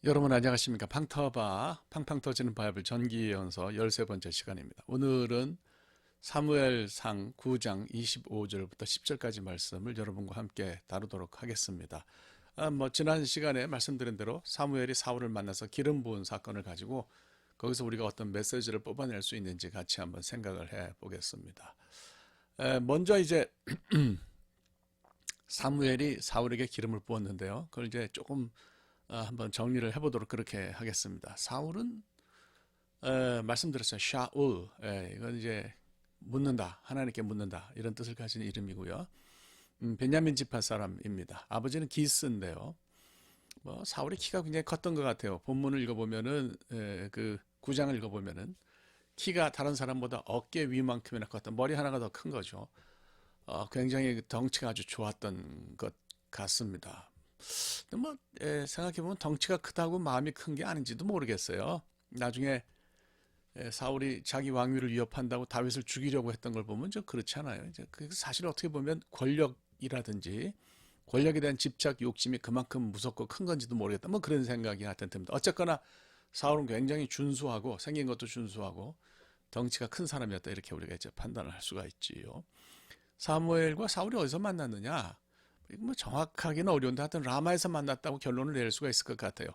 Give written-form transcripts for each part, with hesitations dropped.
여러분 안녕하십니까? 팡터바 팡팡 터지는 바이블 전기예언서 13번째 시간입니다. 오늘은 사무엘상 9장 25절부터 10절까지 말씀을 여러분과 함께 다루도록 하겠습니다. 지난 시간에 말씀드린 대로 사무엘이 사울을 만나서 기름 부은 사건을 가지고 거기서 우리가 어떤 메시지를 뽑아낼 수 있는지 같이 한번 생각을 해 보겠습니다. 먼저 이제 사무엘이 사울에게 기름을 부었는데요. 그걸 이제 조금 한번 정리를 해보도록 그렇게 하겠습니다. 사울은 말씀드렸어요. 샤울, 이건 이제 묻는다, 하나님께 묻는다 이런 뜻을 가진 이름이고요. 베냐민 지파 사람입니다. 아버지는 기스인데요. 사울의 키가 굉장히 컸던 것 같아요. 본문을 읽어보면은 그 9장을 읽어보면은 키가 다른 사람보다 어깨 위만큼이나 컸던, 머리 하나가 더 큰 거죠. 굉장히 덩치가 아주 좋았던 것 같습니다. 생각해보면 덩치가 크다고 마음이 큰 게 아닌지도 모르겠어요. 나중에 사울이 자기 왕위를 위협한다고 다윗을 죽이려고 했던 걸 보면 좀 그렇지 않아요. 이제 사실 어떻게 보면 권력이라든지 권력에 대한 집착 욕심이 그만큼 무섭고 큰 건지도 모르겠다. 그런 생각이 하여튼 듭니다. 어쨌거나 사울은 굉장히 준수하고 생긴 것도 준수하고 덩치가 큰 사람이었다, 이렇게 우리가 이제 판단을 할 수가 있지요. 사무엘과 사울이 어디서 만났느냐? 정확하게는 어려운데 하여튼 라마에서 만났다고 결론을 낼 수가 있을 것 같아요.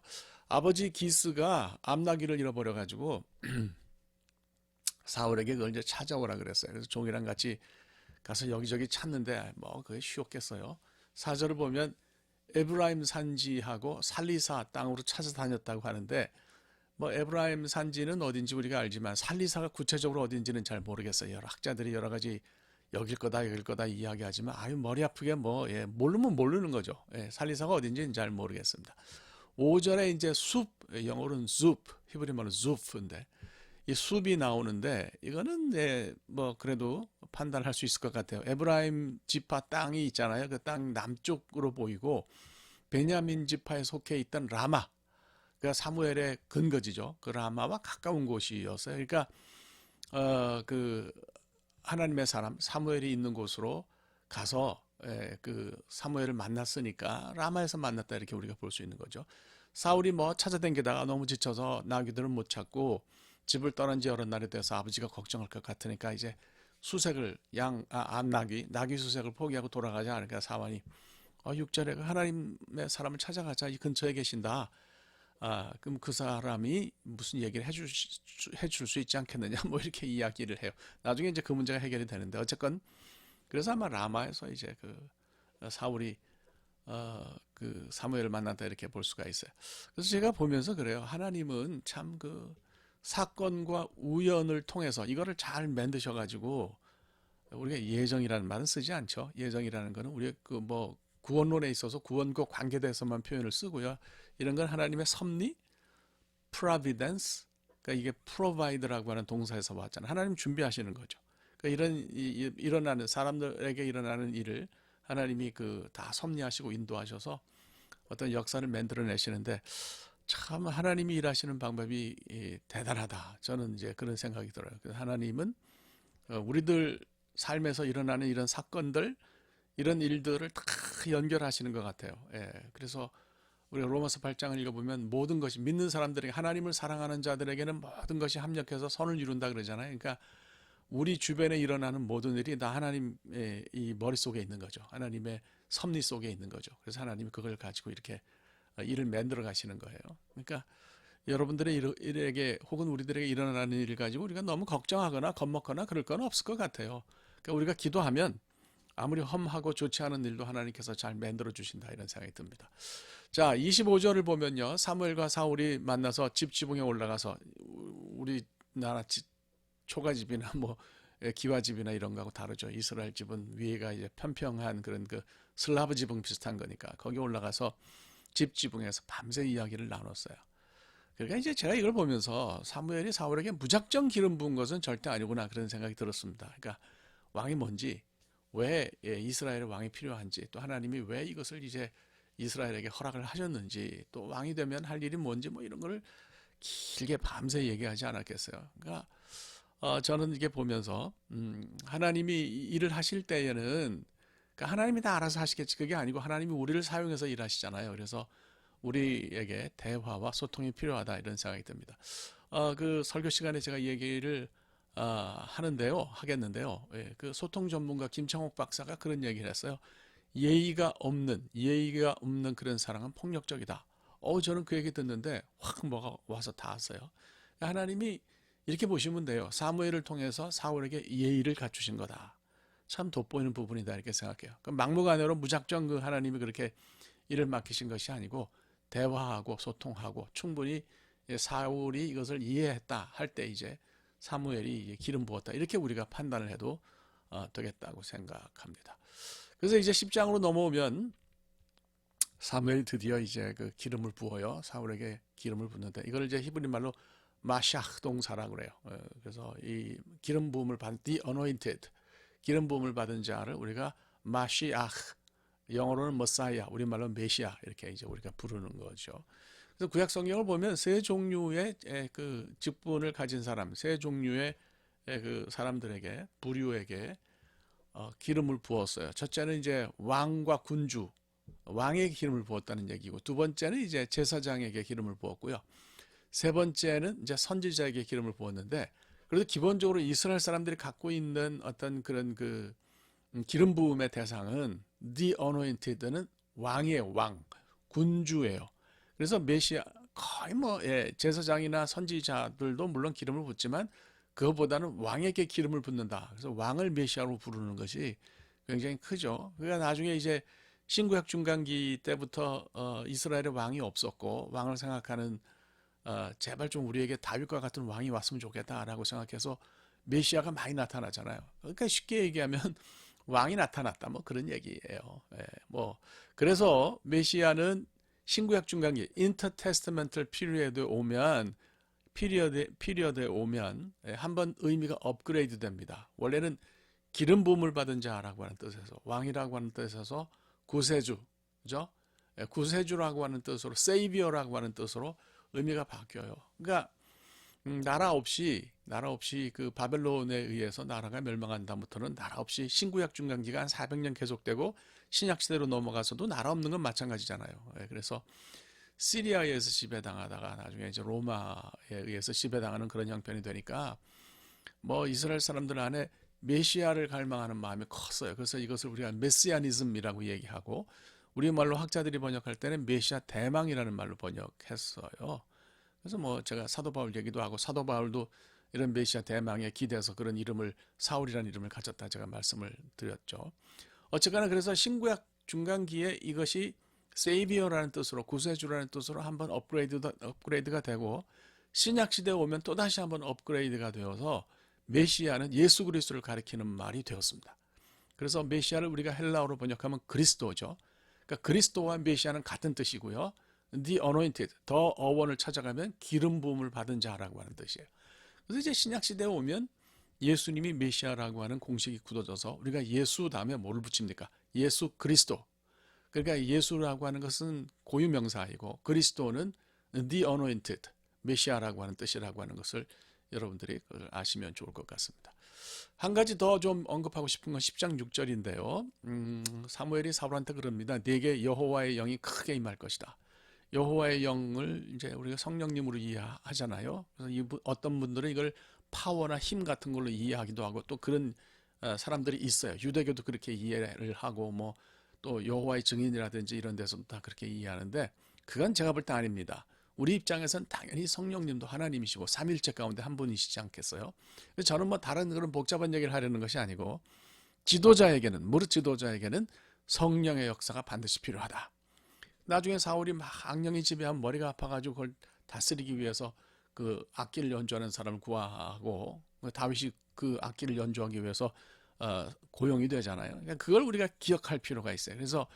아버지 기스가 암나귀를 잃어버려 가지고 사울에게 그걸 이제 찾아오라 그랬어요. 그래서 종이랑 같이 가서 여기저기 찾는데 그게 쉬웠겠어요. 사절을 보면 에브라임 산지하고 살리사 땅으로 찾아다녔다고 하는데, 에브라임 산지는 어딘지 우리가 알지만 살리사가 구체적으로 어딘지는 잘 모르겠어요. 여러 학자들이 여러 가지 여길 거다 이야기하지만 머리 아프게 모르면 모르는 거죠. 살리사가 어딘지는 잘 모르겠습니다. 5절에 이제 숲, 영어로는 숲, 히브리 말로 숲인데 이 숲이 나오는데 이거는 그래도 판단할 수 있을 것 같아요. 에브라임 지파 땅이 있잖아요. 그 땅 남쪽으로 보이고 베냐민 지파에 속해 있던 라마, 그 사무엘의 근거지죠. 그 라마와 가까운 곳이었어요. 그러니까 그 하나님의 사람 사무엘이 있는 곳으로 가서 그 사무엘을 만났으니까 라마에서 만났다, 이렇게 우리가 볼 수 있는 거죠. 사울이 찾아다니다가 너무 지쳐서 나귀들을 못 찾고 집을 떠난 지 여러 날이 돼서 아버지가 걱정할 것 같으니까 이제 수색을 나귀 수색을 포기하고 돌아가자 하니까 사환이 6절에 하나님의 사람을 찾아가자, 이 근처에 계신다. 그럼 그 사람이 무슨 얘기를 해줄 수 있지 않겠느냐, 이렇게 이야기를 해요. 나중에 이제 그 문제가 해결이 되는데, 어쨌건, 그래서 아마 라마에서 이제 사울이, 그 사무엘을 만났다, 이렇게 볼 수가 있어요. 그래서 제가 보면서 그래요. 하나님은 참 사건과 우연을 통해서 이거를 잘 만드셔가지고, 우리가 예정이라는 말은 쓰지 않죠. 예정이라는 거는 우리가 구원론에 있어서 구원과 관계돼서만 표현을 쓰고요. 이런 건 하나님의 섭리, providence, 그러니까 이게 provide라고 하는 동사에서 왔잖아요. 하나님 준비하시는 거죠. 그러니까 일어나는 사람들에게 일어나는 일을 하나님이 다 섭리하시고 인도하셔서 어떤 역사를 만들어내시는데, 참 하나님이 일하시는 방법이 대단하다. 저는 이제 그런 생각이 들어요. 하나님은 우리들 삶에서 일어나는 이런 사건들, 이런 일들을 다 연결하시는 것 같아요. 그래서 우리가 로마서 8장을 읽어보면 모든 것이 믿는 사람들에게, 하나님을 사랑하는 자들에게는 모든 것이 합력해서 선을 이룬다 그러잖아요. 그러니까 우리 주변에 일어나는 모든 일이 다 하나님의 이 머릿속에 있는 거죠. 하나님의 섭리 속에 있는 거죠. 그래서 하나님이 그걸 가지고 이렇게 일을 만들어 가시는 거예요. 그러니까 여러분들의 일에게 혹은 우리들에게 일어나는 일을 가지고 우리가 너무 걱정하거나 겁먹거나 그럴 건 없을 것 같아요. 그러니까 우리가 기도하면 아무리 험하고 좋지 않은 일도 하나님께서 잘 만들어 주신다, 이런 생각이 듭니다. 자, 25절을 보면요. 사무엘과 사울이 만나서 집 지붕에 올라가서 우리나라 초가집이나 기와집이나 이런 거하고 다르죠. 이스라엘 집은 위에가 이제 평평한 그런 슬라브 지붕 비슷한 거니까 거기 올라가서 집 지붕에서 밤새 이야기를 나눴어요. 그러니까 이제 제가 이걸 보면서 사무엘이 사울에게 무작정 기름 부은 것은 절대 아니구나, 그런 생각이 들었습니다. 그러니까 왕이 뭔지, 왜 이스라엘의 왕이 필요한지, 또 하나님이 왜 이것을 이제 이스라엘에게 허락을 하셨는지, 또 왕이 되면 할 일이 뭔지, 이런 거를 길게 밤새 얘기하지 않았겠어요. 그러니까 저는 이게 보면서 하나님이 일을 하실 때에는, 그러니까 하나님이 다 알아서 하시겠지, 그게 아니고 하나님이 우리를 사용해서 일하시잖아요. 그래서 우리에게 대화와 소통이 필요하다 이런 생각이 듭니다. 그 설교 시간에 제가 얘기를 하겠는데요. 예, 그 소통 전문가 김창옥 박사가 그런 얘기를 했어요. 예의가 없는 그런 사랑은 폭력적이다. 저는 그 얘기 듣는데 확 뭐가 와서 닿았어요. 하나님이 이렇게 보시면 돼요. 사무엘을 통해서 사울에게 예의를 갖추신 거다. 참 돋보이는 부분이다 이렇게 생각해요. 그 막무가내로 무작정 그 하나님이 그렇게 일을 맡기신 것이 아니고 대화하고 소통하고 충분히 사울이 이것을 이해했다 할 때 이제 사무엘이 기름 부었다 이렇게 우리가 판단을 해도 되겠다고 생각합니다. 그래서 이제 10장으로 넘어오면 사무엘이 드디어 이제 그 기름을 부어요. 사울에게 기름을 붓는데 이걸 이제 히브리 말로 마샤흐 동사라고 그래요. 그래서 이 기름 부음을 받은 the anointed 기름 부음을 받은 자를 우리가 마시아흐 영어로는 머사이아 우리말로 메시아 이렇게 이제 우리가 부르는 거죠. 그래서 구약 성경을 보면 세 종류의 그 직분을 가진 사람, 세 종류의 그 사람들에게 부류에게 기름을 부었어요. 첫째는 이제 왕과 군주, 왕에게 기름을 부었다는 얘기고, 두 번째는 이제 제사장에게 기름을 부었고요. 세 번째는 이제 선지자에게 기름을 부었는데, 그래도 기본적으로 이스라엘 사람들이 갖고 있는 어떤 그런 그 기름 부음의 대상은 the anointed는 왕이에요, 왕, 군주예요. 그래서 메시아 거의 뭐 제사장이나 선지자들도 물론 기름을 붓지만 그것보다는 왕에게 기름을 붓는다. 그래서 왕을 메시아로 부르는 것이 굉장히 크죠. 그러니까 나중에 이제 신구약 중간기 때부터 이스라엘에 왕이 없었고 왕을 생각하는 제발 좀 우리에게 다윗과 같은 왕이 왔으면 좋겠다라고 생각해서 메시아가 많이 나타나잖아요. 그러니까 쉽게 얘기하면 왕이 나타났다 뭐 그런 얘기예요. 뭐 그래서 메시아는 신구약 중간기 인터테스트멘털 피리어드에 오면 한번 의미가 업그레이드 됩니다. 원래는 기름 부음을 받은 자라고 하는 뜻에서 왕이라고 하는 뜻에서 구세주, 그죠? 구세주라고 하는 뜻으로 세이비어라고 하는 뜻으로 의미가 바뀌어요. 그러니까 나라 없이 그 바벨론에 의해서 나라가 멸망한 다음부터는 나라 없이 신구약 중간기가 한 400년 계속되고 신약 시대로 넘어가서도 나라 없는 건 마찬가지잖아요. 그래서 시리아에서 지배당하다가 나중에 이제 로마에 의해서 지배당하는 그런 형편이 되니까 뭐 이스라엘 사람들 안에 메시아를 갈망하는 마음이 컸어요. 그래서 이것을 우리가 메시아니즘이라고 얘기하고 우리말로 학자들이 번역할 때는 메시아 대망이라는 말로 번역했어요. 그래서 뭐 제가 사도 바울 얘기도 하고 사도 바울도 이런 메시아 대망에 기대서 그런 이름을 사울이라는 이름을 가졌다 제가 말씀을 드렸죠. 어쨌거나 그래서 신구약 중간기에 이것이 세이비어라는 뜻으로 구세주라는 뜻으로 한번 업그레이드가 되고 신약 시대에 오면 또다시 한번 업그레이드가 되어서 메시아는 예수 그리스도를 가리키는 말이 되었습니다. 그래서 메시아를 우리가 헬라어로 번역하면 그리스도죠. 그러니까 그리스도와 메시아는 같은 뜻이고요. The anointed, 더 어원을 찾아가면 기름 부음을 받은 자라고 하는 뜻이에요. 그래서 이제 신약 시대에 오면 예수님이 메시아라고 하는 공식이 굳어져서 우리가 예수 다음에 뭐를 붙입니까? 예수 그리스도. 그러니까 예수라고 하는 것은 고유명사이고 그리스도는 the anointed, 메시아라고 하는 뜻이라고 하는 것을 여러분들이 그걸 아시면 좋을 것 같습니다. 한 가지 더 좀 언급하고 싶은 건 10장 6절인데요. 사무엘이 사울한테 그럽니다. 네게 여호와의 영이 크게 임할 것이다. 여호와의 영을 이제 우리가 성령님으로 이해하잖아요. 그래서 어떤 분들은 이걸 파워나 힘 같은 걸로 이해하기도 하고 또 그런 사람들이 있어요. 유대교도 그렇게 이해를 하고 뭐 또 여호와의 증인이라든지 이런 데서도 다 그렇게 이해하는데 그건 제가 볼 때 아닙니다. 우리 입장에선 당연히 성령님도 하나님이시고 삼일체 가운데 한 분이시지 않겠어요? 그래서 저는 뭐 다른 그런 복잡한 얘기를 하려는 것이 아니고 무릇 지도자에게는 성령의 역사가 반드시 필요하다. 나중에 사울이 막 악령이 지배하면 머리가 아파가지고 그걸 다스리기 위해서 그 악기를 연주하는 사람을 구하고 다윗이 그 악기를 연주하기 위해서 고용이 되잖아요. 그러니까 그걸 우리가 기억할 필요가 있어요. 그래서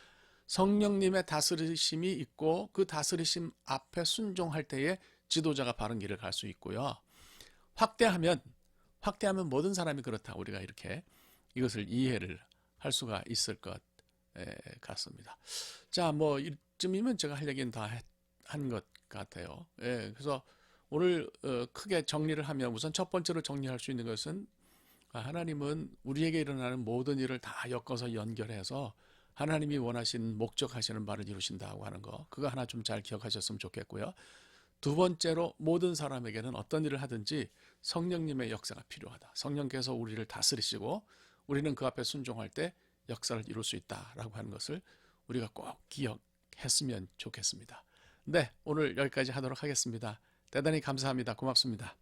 성령님의 다스리심이 있고 그 다스리심 앞에 순종할 때에 지도자가 바른 길을 갈 수 있고요. 확대하면 모든 사람이 그렇다. 우리가 이렇게 이것을 이해를 할 수가 있을 것 같습니다. 자, 뭐 이쯤이면 제가 할 얘기는 다 한 것 같아요. 그래서 오늘 크게 정리를 하면 우선 첫 번째로 정리할 수 있는 것은 하나님은 우리에게 일어나는 모든 일을 다 엮어서 연결해서 하나님이 원하시는 목적하시는 바를 이루신다고 하는 거, 그거 하나 좀 잘 기억하셨으면 좋겠고요. 두 번째로 모든 사람에게는 어떤 일을 하든지 성령님의 역사가 필요하다. 성령께서 우리를 다스리시고 우리는 그 앞에 순종할 때 역사를 이룰 수 있다라고 하는 것을 우리가 꼭 기억했으면 좋겠습니다. 네, 오늘 여기까지 하도록 하겠습니다. 대단히 감사합니다. 고맙습니다.